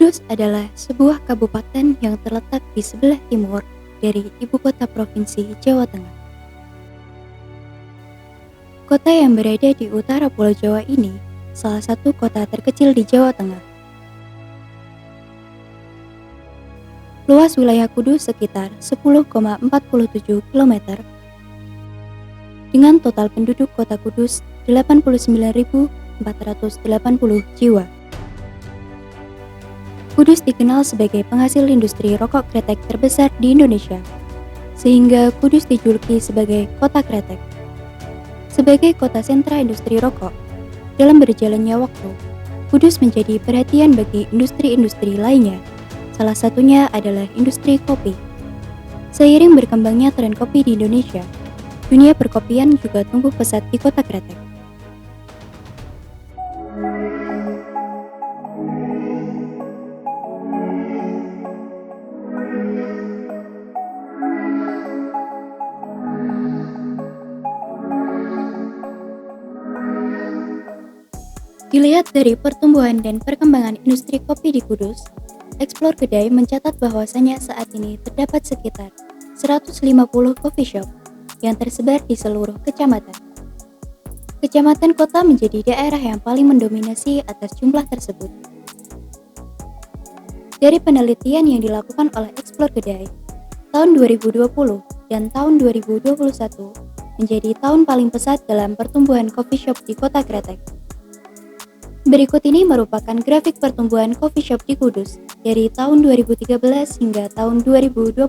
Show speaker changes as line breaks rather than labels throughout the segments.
Kudus adalah sebuah kabupaten yang terletak di sebelah timur dari ibu kota provinsi Jawa Tengah. Kota yang berada di utara Pulau Jawa ini salah satu kota terkecil di Jawa Tengah. Luas wilayah Kudus sekitar 10,47 km dengan total penduduk kota Kudus 89.480 jiwa. Kudus dikenal sebagai penghasil industri rokok kretek terbesar di Indonesia, sehingga Kudus dijuluki sebagai kota kretek. Sebagai kota sentra industri rokok, dalam berjalannya waktu, Kudus menjadi perhatian bagi industri-industri lainnya. Salah satunya adalah industri kopi. Seiring berkembangnya tren kopi di Indonesia, dunia perkopian juga tumbuh pesat di kota kretek. Dilihat dari pertumbuhan dan perkembangan industri kopi di Kudus, Explore Kedai mencatat bahwasannya saat ini terdapat sekitar 150 coffee shop yang tersebar di seluruh kecamatan. Kecamatan kota menjadi daerah yang paling mendominasi atas jumlah tersebut. Dari penelitian yang dilakukan oleh Explore Kedai, tahun 2020 dan tahun 2021 menjadi tahun paling pesat dalam pertumbuhan coffee shop di kota kretek. Berikut ini merupakan grafik pertumbuhan coffee shop di Kudus dari tahun 2013 hingga tahun 2021.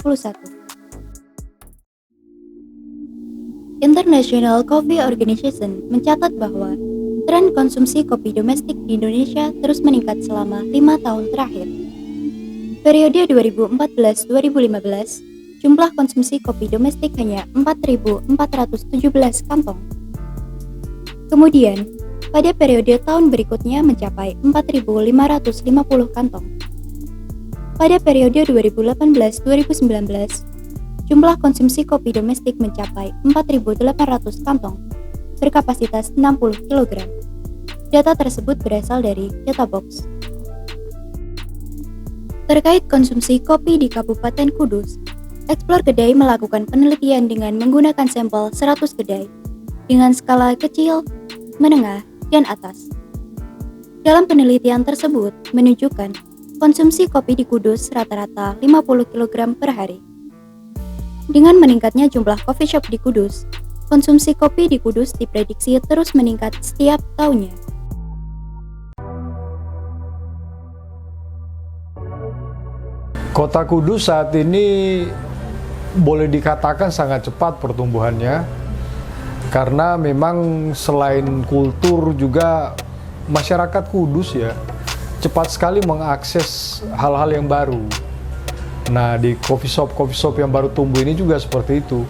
International Coffee Organization mencatat bahwa tren konsumsi kopi domestik di Indonesia terus meningkat selama 5 tahun terakhir. Periode 2014-2015, jumlah konsumsi kopi domestik hanya 4.417 kantong. Kemudian, pada periode tahun berikutnya mencapai 4.550 kantong. Pada periode 2018-2019, jumlah konsumsi kopi domestik mencapai 4.800 kantong, berkapasitas 60 kg. Data tersebut berasal dari Databox. Terkait konsumsi kopi di Kabupaten Kudus, Explore Kedai melakukan penelitian dengan menggunakan sampel 100 kedai dengan skala kecil, menengah, dan atas. Dalam penelitian tersebut menunjukkan konsumsi kopi di Kudus rata-rata 50 kg per hari. Dengan meningkatnya jumlah coffee shop di Kudus, konsumsi kopi di Kudus diprediksi terus meningkat setiap tahunnya.
Kota Kudus saat ini boleh dikatakan sangat cepat pertumbuhannya. Karena memang selain kultur juga masyarakat Kudus ya cepat sekali mengakses hal-hal yang baru. Nah di coffee shop yang baru tumbuh ini juga seperti itu.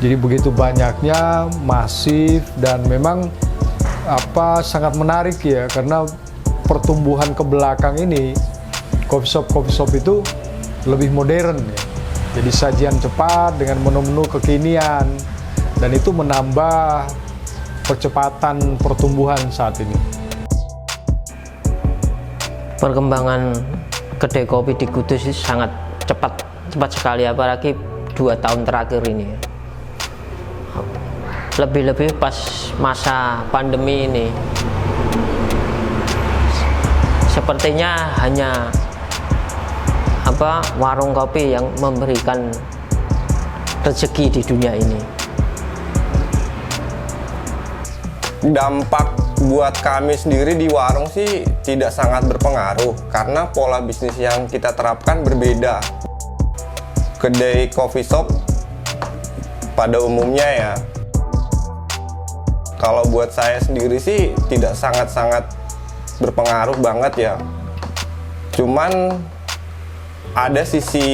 Jadi begitu banyaknya, masif dan memang sangat menarik ya karena pertumbuhan ke belakang ini coffee shop itu lebih modern ya. Jadi sajian cepat dengan menu-menu kekinian. Dan itu menambah percepatan pertumbuhan saat ini.
Perkembangan kedai kopi di Kudus ini sangat cepat sekali, apalagi 2 tahun terakhir ini. Lebih-lebih pas masa pandemi ini. Sepertinya hanya warung kopi yang memberikan rezeki di dunia ini.
Dampak buat kami sendiri di warung sih tidak sangat berpengaruh karena pola bisnis yang kita terapkan berbeda. Kedai coffee shop pada umumnya ya, kalau buat saya sendiri sih tidak sangat-sangat berpengaruh banget ya. Cuman ada sisi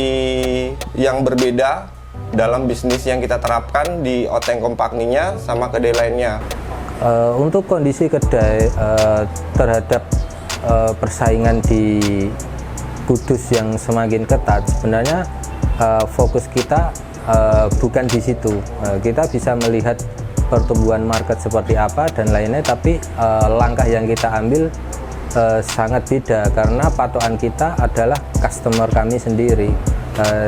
yang berbeda dalam bisnis yang kita terapkan di Oteng Kompakninya sama kedai lainnya.
Untuk kondisi kedai terhadap persaingan di Kudus yang semakin ketat, sebenarnya fokus kita bukan di situ. Kita bisa melihat pertumbuhan market seperti apa dan lainnya, tapi langkah yang kita ambil sangat beda karena patokan kita adalah customer kami sendiri.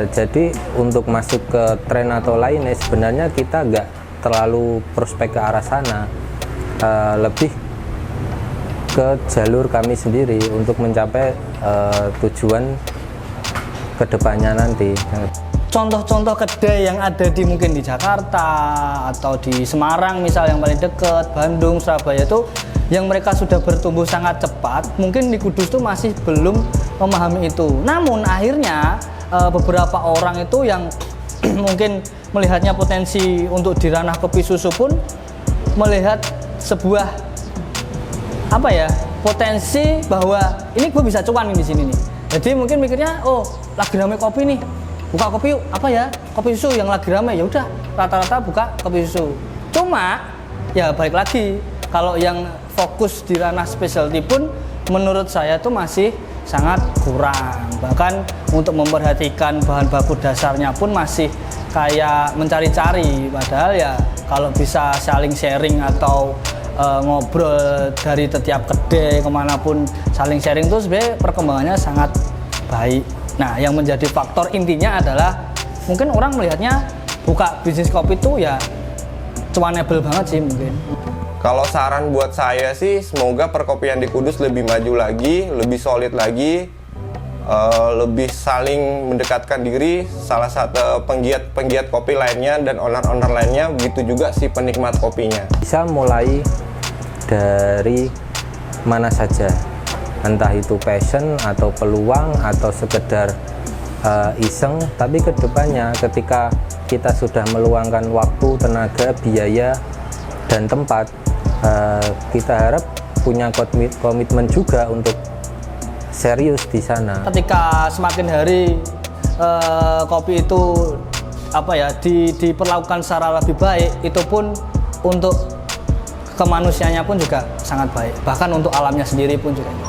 Jadi untuk masuk ke tren atau lainnya sebenarnya kita nggak terlalu prospek ke arah sana, lebih ke jalur kami sendiri untuk mencapai tujuan kedepannya nanti.
Contoh-contoh kedai yang ada di mungkin di Jakarta atau di Semarang misal yang paling dekat, Bandung, Surabaya itu yang mereka sudah bertumbuh sangat cepat, mungkin di Kudus tuh masih belum memahami itu. Namun akhirnya beberapa orang itu yang mungkin melihatnya potensi untuk di ranah kopi susu pun melihat sebuah potensi bahwa ini gue bisa cuan di sini nih. Jadi mungkin mikirnya, oh lagi rame kopi nih, buka kopi yuk, kopi susu yang lagi rame, ya udah rata-rata buka kopi susu. Cuma ya balik lagi, kalau yang fokus di ranah specialty pun menurut saya tuh masih sangat kurang. Bahkan untuk memperhatikan bahan baku dasarnya pun masih kayak mencari-cari. Padahal ya kalau bisa saling sharing atau ngobrol dari setiap kedai kemanapun saling sharing itu sebenarnya perkembangannya sangat baik. Nah, yang menjadi faktor intinya adalah mungkin orang melihatnya buka bisnis kopi itu ya cuanable banget sih mungkin.
Kalau saran buat saya sih, semoga perkopian di Kudus lebih maju lagi, lebih solid lagi, lebih saling mendekatkan diri, salah satu penggiat kopi lainnya dan owner-owner lainnya, begitu juga si penikmat kopinya.
Bisa mulai dari mana saja, entah itu passion atau peluang atau sekedar iseng, tapi kedepannya ketika kita sudah meluangkan waktu, tenaga, biaya, dan tempat, kita harap punya komitmen juga untuk serius di sana.
Ketika semakin hari kopi itu diperlakukan secara lebih baik, itu pun untuk kemanusiaannya pun juga sangat baik, bahkan untuk alamnya sendiri pun juga.